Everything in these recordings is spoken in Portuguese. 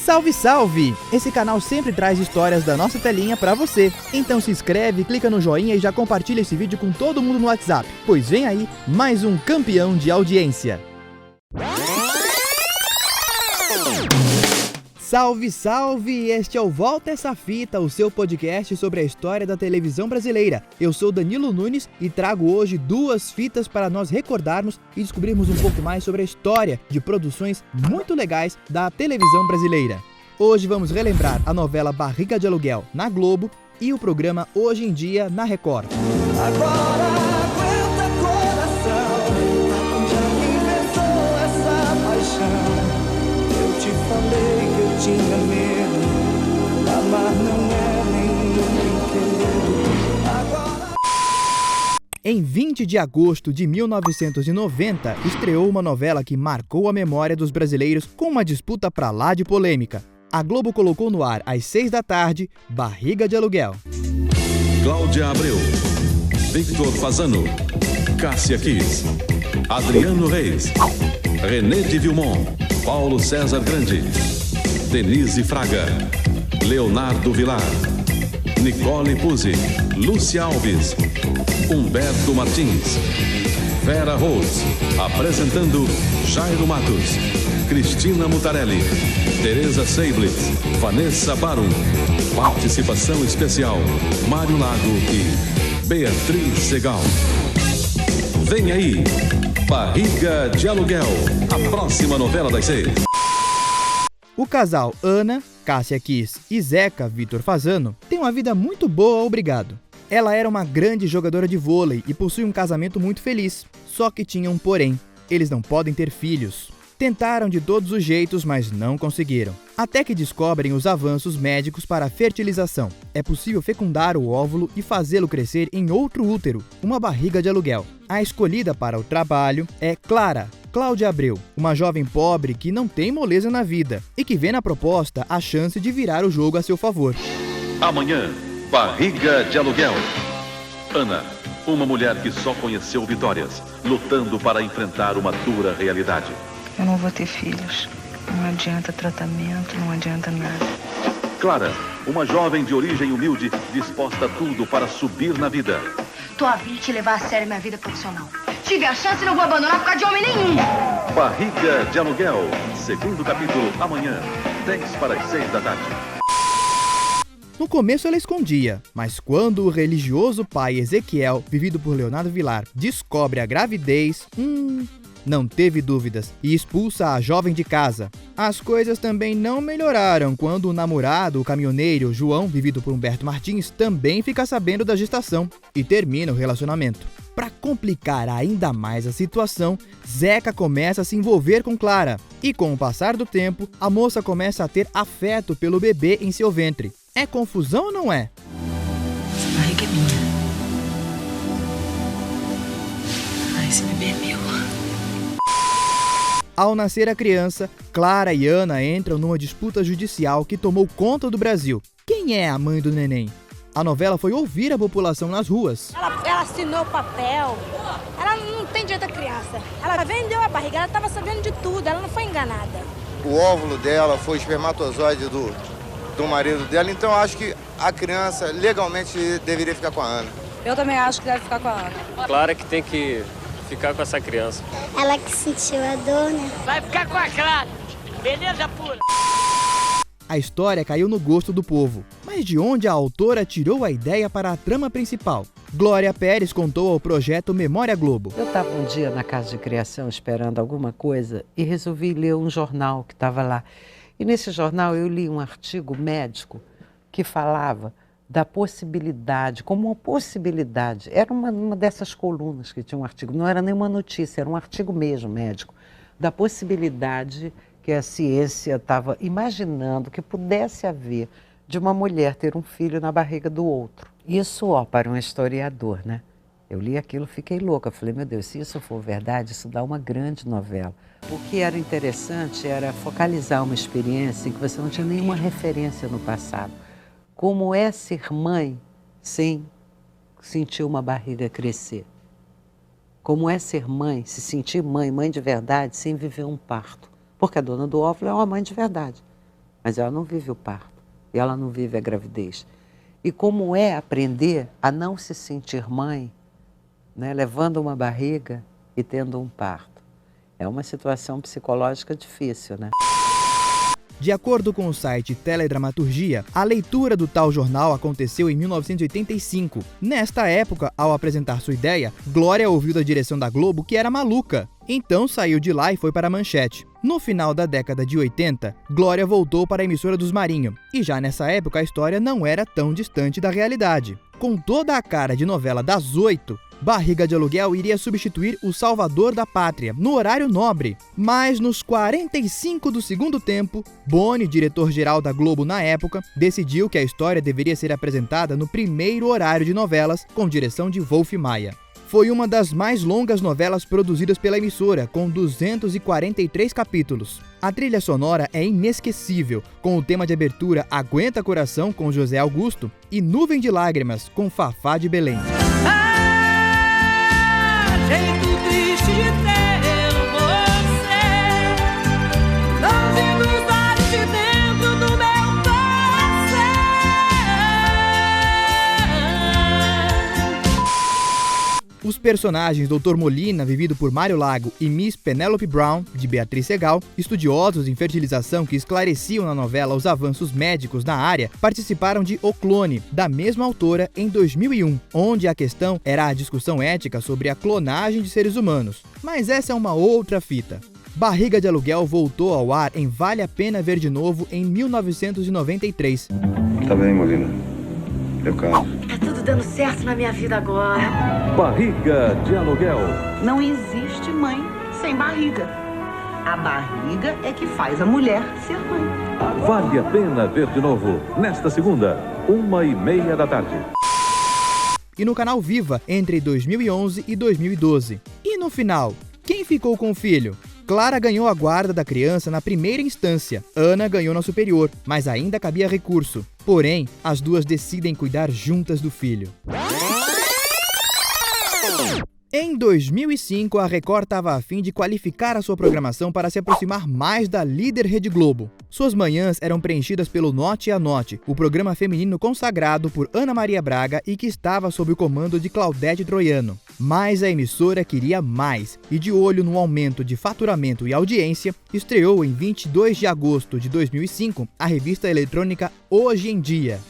Salve, salve! Esse canal sempre traz histórias da nossa telinha pra você. Então se inscreve, clica no joinha e já compartilha esse vídeo com todo mundo no WhatsApp, pois vem aí mais um campeão de audiência. Salve, salve! Este é o Volta Essa Fita, o seu podcast sobre a história da televisão brasileira. Eu sou Danilo Nunes e trago hoje duas fitas para nós recordarmos e descobrirmos um pouco mais sobre a história de produções muito legais da televisão brasileira. Hoje vamos relembrar a novela Barriga de Aluguel na Globo e o programa Hoje em Dia na Record. Agora aguenta coração, onde começou essa paixão? Eu te falei que eu tinha medo, amar não é nenhum brinquedo. Agora... Em 20 de agosto de 1990, estreou uma novela que marcou a memória dos brasileiros com uma disputa pra lá de polêmica. A Globo colocou no ar às 6 da tarde, Barriga de Aluguel. Cláudia Abreu, Victor Fasano, Cássia Kiss, Adriano Reis, René de Vilmon, Paulo César Grande, Denise Fraga, Leonardo Vilar, Nicole Puzzi, Lúcia Alves, Humberto Martins, Vera Rose, apresentando Jairo Matos, Cristina Mutarelli, Teresa Seiblitz, Vanessa Barum, participação especial, Mário Lago e Beatriz Segal. Vem aí, Barriga de Aluguel, a próxima novela das 6. O casal Ana, Cássia Kiss e Zeca, Victor Fasano, tem uma vida muito boa, obrigado. Ela era uma grande jogadora de vôlei e possui um casamento muito feliz. Só que tinha um porém, eles não podem ter filhos. Tentaram de todos os jeitos, mas não conseguiram. Até que descobrem os avanços médicos para a fertilização. É possível fecundar o óvulo e fazê-lo crescer em outro útero, uma barriga de aluguel. A escolhida para o trabalho é Cláudia Abreu, uma jovem pobre que não tem moleza na vida e que vê na proposta a chance de virar o jogo a seu favor. Amanhã, Barriga de Aluguel. Ana, uma mulher que só conheceu vitórias, lutando para enfrentar uma dura realidade. Eu não vou ter filhos. Não adianta tratamento, não adianta nada. Clara, uma jovem de origem humilde, disposta a tudo para subir na vida. Tô a fim de levar a sério minha vida profissional. Tive a chance e não vou abandonar por causa de homem nenhum. Barriga de Aluguel, segundo capítulo, amanhã, 10 para as 6 da tarde. No começo ela escondia, mas quando o religioso pai Ezequiel, vivido por Leonardo Vilar, descobre a gravidez, não teve dúvidas e expulsa a jovem de casa. As coisas também não melhoraram quando o namorado, o caminhoneiro João, vivido por Humberto Martins, também fica sabendo da gestação e termina o relacionamento. Para complicar ainda mais a situação, Zeca começa a se envolver com Clara e, com o passar do tempo, a moça começa a ter afeto pelo bebê em seu ventre. É confusão ou não é? Essa barriga é minha. Ai, esse bebê é meu. Ao nascer a criança, Clara e Ana entram numa disputa judicial que tomou conta do Brasil. Quem é a mãe do neném? A novela foi ouvir a população nas ruas. Ela assinou o papel, ela não tem direito à criança. Ela vendeu a barriga, ela estava sabendo de tudo, ela não foi enganada. O óvulo dela foi o espermatozoide do marido dela, então eu acho que a criança legalmente deveria ficar com a Ana. Eu também acho que deve ficar com a Ana. Claro que tem que ficar com essa criança. Ela que sentiu a dor, né? Vai ficar com a Clara, beleza pura? A história caiu no gosto do povo, mas de onde a autora tirou a ideia para a trama principal? Glória Pérez contou ao projeto Memória Globo. Eu estava um dia na casa de criação esperando alguma coisa e resolvi ler um jornal que estava lá. E nesse jornal eu li um artigo médico que falava da possibilidade, como uma possibilidade, era uma dessas colunas que tinha um artigo, não era nenhuma notícia, era um artigo mesmo médico, da possibilidade que a ciência estava imaginando que pudesse haver de uma mulher ter um filho na barriga do outro. Isso, para um historiador, né? Eu li aquilo, fiquei louca, falei, meu Deus, se isso for verdade, isso dá uma grande novela. O que era interessante era focalizar uma experiência em que você não tinha nenhuma referência no passado. Como é ser mãe sem sentir uma barriga crescer? Como é ser mãe, se sentir mãe, mãe de verdade, sem viver um parto? Porque a dona do óvulo é uma mãe de verdade. mas ela não vive o parto, e ela não vive a gravidez. E como é aprender a não se sentir mãe, né, levando uma barriga e tendo um parto? É uma situação psicológica difícil, né? De acordo com o site Teledramaturgia, a leitura do tal jornal aconteceu em 1985. Nesta época, ao apresentar sua ideia, Glória ouviu da direção da Globo que era maluca. Então saiu de lá e foi para a Manchete. No final da década de 80, Glória voltou para a emissora dos Marinho. E já nessa época a história não era tão distante da realidade. Com toda a cara de novela das 8, Barriga de Aluguel iria substituir O Salvador da Pátria, no horário nobre. Mas nos 45 do segundo tempo, Boni, diretor-geral da Globo na época, decidiu que a história deveria ser apresentada no primeiro horário de novelas, com direção de Wolf Maia. Foi uma das mais longas novelas produzidas pela emissora, com 243 capítulos. A trilha sonora é inesquecível, com o tema de abertura Aguenta Coração, com José Augusto, e Nuvem de Lágrimas, com Fafá de Belém. Jeito triste de ter você, longe dos olhos de dentro do meu coração. Os personagens Dr. Molina, vivido por Mário Lago, e Miss Penelope Brown, de Beatriz Segal, estudiosos em fertilização que esclareciam na novela os avanços médicos na área, participaram de O Clone, da mesma autora, em 2001, onde a questão era a discussão ética sobre a clonagem de seres humanos. Mas essa é uma outra fita. Barriga de Aluguel voltou ao ar em Vale a Pena Ver de Novo em 1993. Tá bem, Molina. Eu caso. Tá tudo dando certo na minha vida agora. Barriga de Aluguel. Não existe mãe sem barriga. A barriga é que faz a mulher ser mãe. Vale a Pena Ver de Novo, nesta segunda, 1h30 da tarde. E no canal Viva, entre 2011 e 2012. E no final, quem ficou com o filho? Clara ganhou a guarda da criança na primeira instância, Ana ganhou na superior, mas ainda cabia recurso. Porém, as duas decidem cuidar juntas do filho. Em 2005, a Record estava a fim de qualificar a sua programação para se aproximar mais da líder Rede Globo. Suas manhãs eram preenchidas pelo Note a Note, o programa feminino consagrado por Ana Maria Braga e que estava sob o comando de Claudete Troiano. Mas a emissora queria mais, e de olho no aumento de faturamento e audiência, estreou em 22 de agosto de 2005 a revista eletrônica Hoje em Dia.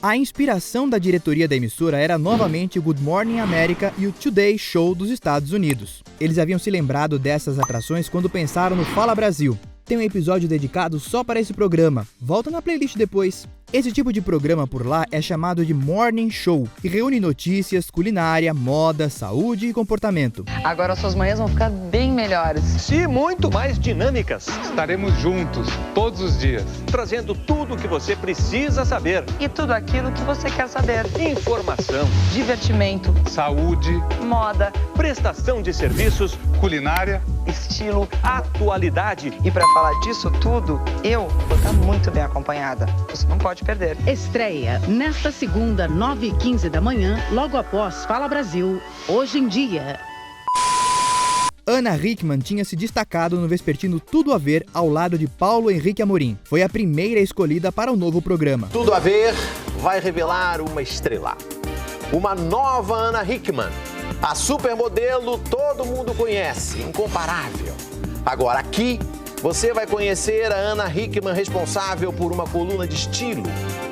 A inspiração da diretoria da emissora era novamente o Good Morning America e o Today Show dos Estados Unidos. Eles haviam se lembrado dessas atrações quando pensaram no Fala Brasil. Tem um episódio dedicado só para esse programa. Volta na playlist depois. Esse tipo de programa por lá é chamado de Morning Show e reúne notícias, culinária, moda, saúde e comportamento. Agora suas manhãs vão ficar bem melhores. E muito mais dinâmicas. Estaremos juntos, todos os dias, trazendo tudo o que você precisa saber. E tudo aquilo que você quer saber. Informação, divertimento, saúde, moda, prestação de serviços, culinária, estilo, atualidade. E para falar disso tudo, eu vou estar muito bem acompanhada. Você não pode perder. Estreia nesta segunda, 9h15 da manhã, logo após Fala Brasil, Hoje em Dia. Ana Hickman tinha se destacado no vespertino Tudo a Ver ao lado de Paulo Henrique Amorim. Foi a primeira escolhida para o novo programa. Tudo a Ver vai revelar uma estrela. Uma nova Ana Hickman. A supermodelo todo mundo conhece, incomparável. Agora aqui você vai conhecer a Ana Hickman, responsável por uma coluna de estilo,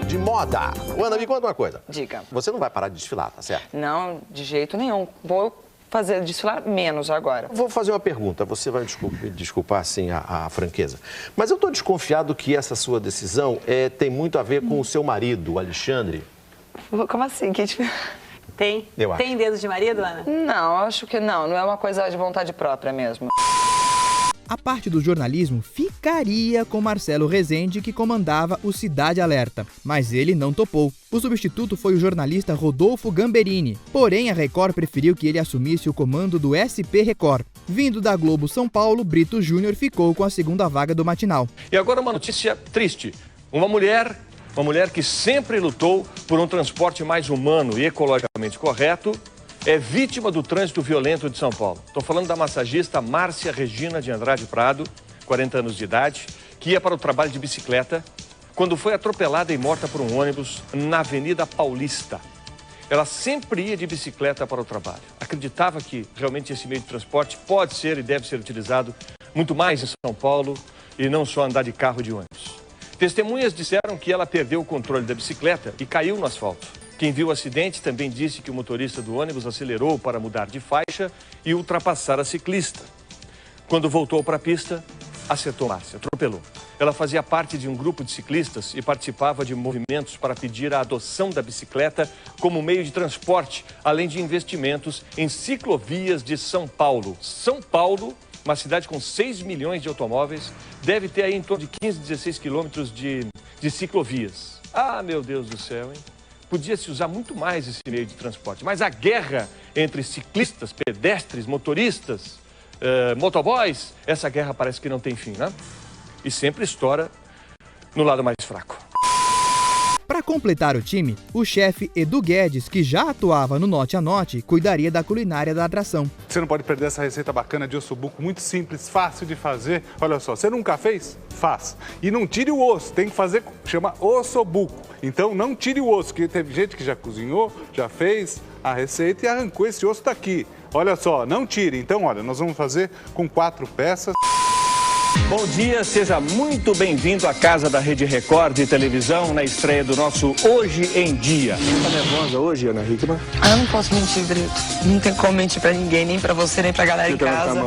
de moda. Ana, me conta uma coisa. Diga. Você não vai parar de desfilar, tá certo? Não, de jeito nenhum. Vou desfilar menos agora. Vou fazer uma pergunta, você vai me desculpar assim a franqueza. Mas eu estou desconfiado que essa sua decisão tem muito a ver com o seu marido, o Alexandre. Como assim? Tem? Tem dedo de marido, Ana? Não, acho que não. Não é uma coisa de vontade própria mesmo. A parte do jornalismo ficaria com Marcelo Rezende, que comandava o Cidade Alerta, mas ele não topou. O substituto foi o jornalista Rodolfo Gamberini, porém a Record preferiu que ele assumisse o comando do SP Record. Vindo da Globo São Paulo, Brito Júnior ficou com a segunda vaga do matinal. E agora uma notícia triste. Uma mulher uma mulher que sempre lutou por um transporte mais humano e ecologicamente correto, é vítima do trânsito violento de São Paulo. Estou falando da massagista Márcia Regina de Andrade Prado, 40 anos de idade, que ia para o trabalho de bicicleta quando foi atropelada e morta por um ônibus na Avenida Paulista. Ela sempre ia de bicicleta para o trabalho. Acreditava que realmente esse meio de transporte pode ser e deve ser utilizado muito mais em São Paulo e não só andar de carro e de ônibus. Testemunhas disseram que ela perdeu o controle da bicicleta e caiu no asfalto. Quem viu o acidente também disse que o motorista do ônibus acelerou para mudar de faixa e ultrapassar a ciclista. Quando voltou para a pista, acertou Márcia, atropelou. Ela fazia parte de um grupo de ciclistas e participava de movimentos para pedir a adoção da bicicleta como meio de transporte, além de investimentos em ciclovias de São Paulo. São Paulo, uma cidade com 6 milhões de automóveis, deve ter aí em torno de 15, 16 quilômetros de ciclovias. Ah, meu Deus do céu, hein? Podia-se usar muito mais esse meio de transporte. Mas a guerra entre ciclistas, pedestres, motoristas, motoboys, essa guerra parece que não tem fim, né? E sempre estoura no lado mais fraco. Para completar o time, o chefe Edu Guedes, que já atuava no Note a Note, cuidaria da culinária da atração. Você não pode perder essa receita bacana de ossobuco, muito simples, fácil de fazer. Olha só, você nunca fez? Faz. E não tire o osso, tem que fazer, chama ossobuco. Então não tire o osso, que teve gente que já cozinhou, já fez a receita e arrancou esse osso daqui. Olha só, não tire. Então, olha, nós vamos fazer com 4 peças. Bom dia, seja muito bem-vindo à casa da Rede Record de televisão na estreia do nosso Hoje em Dia. Tá nervosa hoje, Ana Hickman? Eu não posso mentir, Brito. Não tem como mentir pra ninguém, nem pra você, nem pra galera em casa.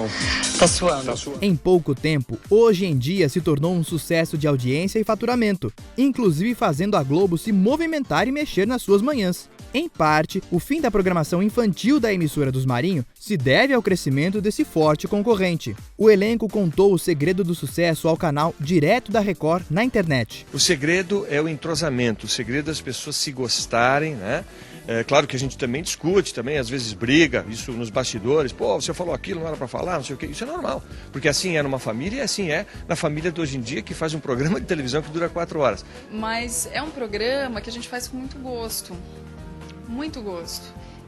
Tá suando. Em pouco tempo, Hoje em Dia se tornou um sucesso de audiência e faturamento, inclusive fazendo a Globo se movimentar e mexer nas suas manhãs. Em parte, o fim da programação infantil da emissora dos Marinho se deve ao crescimento desse forte concorrente. O elenco contou o segredo do sucesso ao canal direto da Record na internet. O segredo é o entrosamento, o segredo é as pessoas se gostarem, né? É claro que a gente também discute, também às vezes briga, isso nos bastidores. Pô, você falou aquilo, não era para falar, não sei o quê. Isso é normal, porque assim é numa família e assim é na família de hoje em dia, que faz um programa de televisão que dura 4 horas. Mas é um programa que a gente faz com muito gosto. Muito gosto.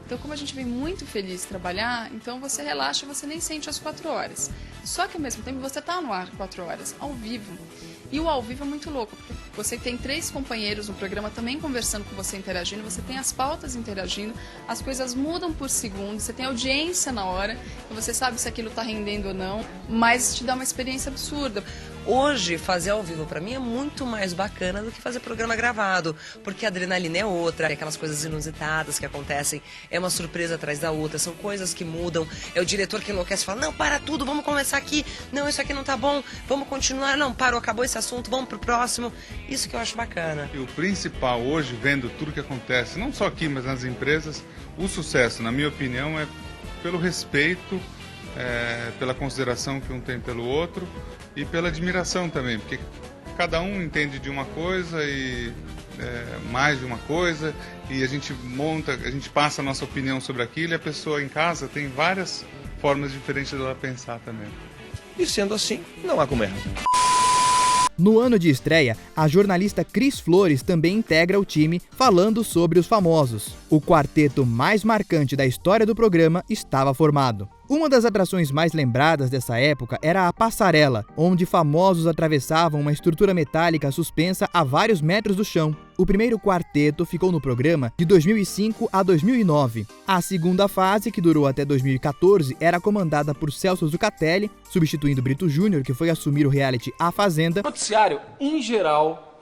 Então, como a gente vem muito feliz trabalhar, então você relaxa, você nem sente as 4 horas. Só que ao mesmo tempo você está no ar 4 horas, ao vivo. E o ao vivo é muito louco, porque você tem 3 companheiros no programa também conversando com você, interagindo, você tem as pautas interagindo, as coisas mudam por segundo, você tem audiência na hora, e você sabe se aquilo está rendendo ou não, mas te dá uma experiência absurda. Hoje, fazer ao vivo pra mim é muito mais bacana do que fazer programa gravado, porque a adrenalina é outra, é aquelas coisas inusitadas que acontecem, é uma surpresa atrás da outra, são coisas que mudam, é o diretor que enlouquece e fala, não, para tudo, vamos começar aqui, não, isso aqui não tá bom, vamos continuar, não, parou, acabou esse assunto, vamos pro próximo, isso que eu acho bacana. E o principal hoje, vendo tudo que acontece, não só aqui, mas nas empresas, o sucesso, na minha opinião, é pelo respeito, pela consideração que um tem pelo outro e pela admiração também, porque cada um entende de uma coisa e mais de uma coisa e a gente passa a nossa opinião sobre aquilo e a pessoa em casa tem várias formas diferentes dela pensar também. E sendo assim, não há como errar. No ano de estreia, a jornalista Cris Flores também integra o time, falando sobre os famosos. O quarteto mais marcante da história do programa estava formado. Uma das atrações mais lembradas dessa época era a Passarela, onde famosos atravessavam uma estrutura metálica suspensa a vários metros do chão. O primeiro quarteto ficou no programa de 2005 a 2009. A segunda fase, que durou até 2014, era comandada por Celso Zucatelli, substituindo Brito Júnior, que foi assumir o reality A Fazenda. O noticiário, em geral,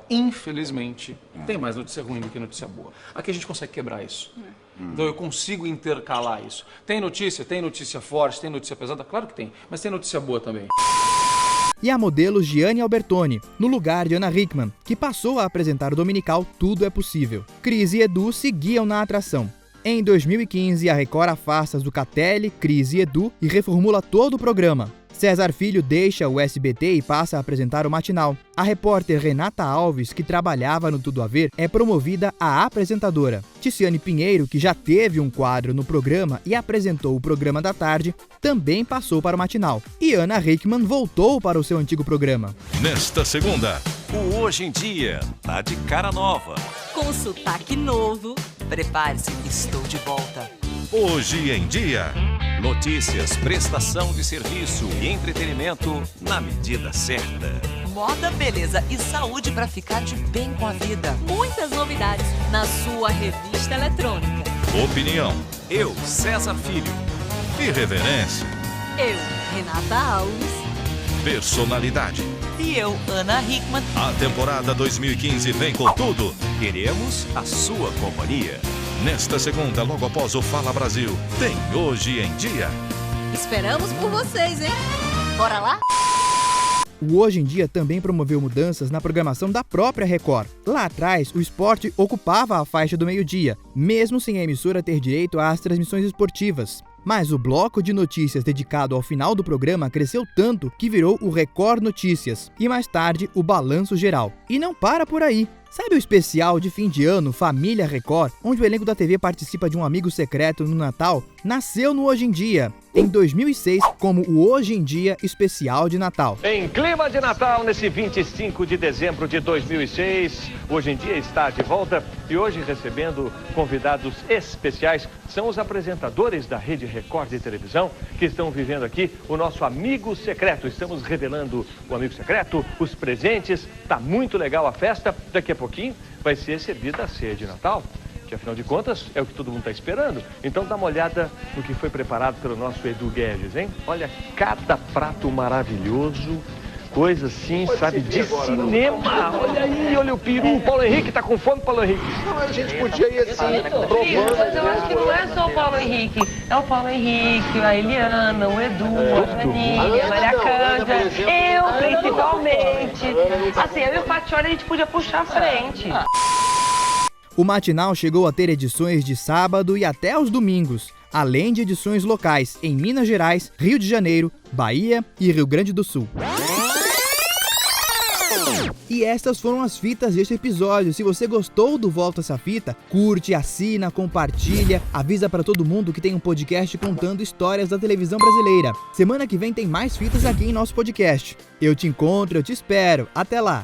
infelizmente, tem mais notícia ruim do que notícia boa. Aqui a gente consegue quebrar isso. Então eu consigo intercalar isso. Tem notícia forte, tem notícia pesada? Claro que tem, mas tem notícia boa também. E a modelo Gianni Albertoni, no lugar de Ana Hickman, que passou a apresentar o dominical Tudo é Possível. Cris e Edu seguiam na atração. Em 2015, a Record afasta Zucatelli, Cris e Edu e reformula todo o programa. César Filho deixa o SBT e passa a apresentar o matinal. A repórter Renata Alves, que trabalhava no Tudo a Ver, é promovida a apresentadora. Ticiane Pinheiro, que já teve um quadro no programa e apresentou o programa da tarde, também passou para o matinal. E Ana Hickman voltou para o seu antigo programa. Nesta segunda, O Hoje em Dia tá de cara nova. Com sotaque novo, prepare-se, estou de volta. Hoje em Dia. Notícias, prestação de serviço e entretenimento na medida certa. Moda, beleza e saúde para ficar de bem com a vida. Muitas novidades na sua revista eletrônica. Opinião. Eu, César Filho. Irreverência. Eu, Renata Alves. Personalidade. E eu, Ana Hickman. A temporada 2015 vem com tudo. Queremos a sua companhia. Nesta segunda, logo após o Fala Brasil, tem Hoje em Dia. Esperamos por vocês, hein? Bora lá? O Hoje em Dia também promoveu mudanças na programação da própria Record. Lá atrás, o esporte ocupava a faixa do meio-dia, mesmo sem a emissora ter direito às transmissões esportivas. Mas o bloco de notícias dedicado ao final do programa cresceu tanto que virou o Record Notícias e mais tarde o Balanço Geral. E não para por aí. Sabe o especial de fim de ano Família Record, onde o elenco da TV participa de um amigo secreto no Natal? Nasceu no Hoje em Dia, em 2006, como o Hoje em Dia Especial de Natal. Em clima de Natal, nesse 25 de dezembro de 2006, Hoje em Dia está de volta e hoje recebendo convidados especiais. São os apresentadores da Rede Record de televisão que estão vivendo aqui o nosso amigo secreto. Estamos revelando o amigo secreto, os presentes, tá muito legal a festa. Daqui a pouquinho vai ser recebida a ceia de Natal, que afinal de contas é o que todo mundo está esperando. Então dá uma olhada no que foi preparado pelo nosso Edu Guedes, hein? Olha, cada prato maravilhoso, coisa assim, pode sabe, de agora, cinema. Não. Olha aí, olha o peru. O Paulo Henrique tá com fome, Paulo Henrique? Não, a gente podia ir assim, provando. Mas eu acho que não é só o Paulo Henrique. É o Paulo Henrique, a Eliana, o Edu, a Aninha, a Maria Cândida, eu principalmente. Assim, eu e o Patioli a gente podia puxar a frente. O Matinal chegou a ter edições de sábado e até aos domingos, além de edições locais em Minas Gerais, Rio de Janeiro, Bahia e Rio Grande do Sul. E estas foram as fitas deste episódio. Se você gostou do Volta Essa Fita, curte, assina, compartilha, avisa pra todo mundo que tem um podcast contando histórias da televisão brasileira. Semana que vem tem mais fitas aqui em nosso podcast. Eu te encontro, eu te espero. Até lá!